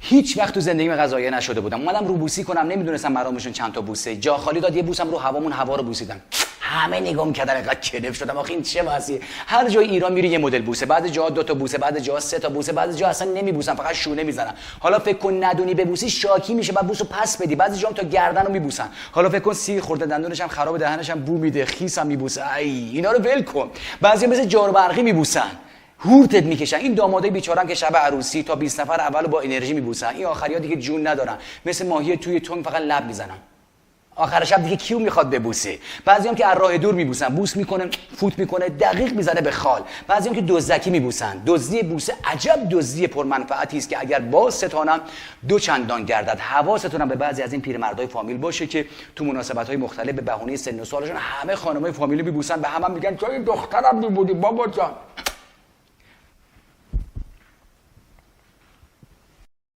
هیچ وقت تو زندگیم قضایی نشده بودم. اومدم رو بوسی کنم، نمیدونستم مرامشون چند تا بوسه. جا خالی داد، یه بوسم رو هوامون، هوا رو بوسیدم. همه نگام کردن، اینقدر کلف شدم. آخه این چه وضعیه؟ هر جای ایران میری یه مدل بوسه، بعد جا 2 تا بوسه، بعد جا 3 تا بوسه، بعد جا اصلا نمیبوسن، فقط شونه میزنن. حالا فکر کن ندونی ببوسی شاکی میشه، بعد بوسو پس بدی. بعضی جام تا گردنو میبوسن. حالا فکر کن سیر خورده، دندونش هم خراب، دهنش هم بو میده، خیسم میبوسه. ای اینا رو ول کن. بعضیا مثل جارو برقی میبوسن، هورتت میکشن. این دامادای بیچاره‌ام که شب عروسی تا 20 نفر اولو با انرژی میبوسن، این آخریا دیگه جون ندارن، مثل ماهی توی تنگ فقط لب میزنن. آخر شب دیگه کیو میخواد ببوسه؟ بعضیام که از راه دور میبوسن، بوس میکنه، فوت میکنه، دقیق میزنه به خال. بعضیام که دزدکی میبوسن. دزدی بوسه عجب دزدی پرمنفعتی است که اگر باز ستانم 2 چندان گردد. حواستون به بعضی از این پیرمردای فامیل باشه که تو مناسبت‌های مختلف به بهونه سن و سالشون همه خانمای فامیلی میبوسن، به همم میگن جای دخترم میبودی بابا جان.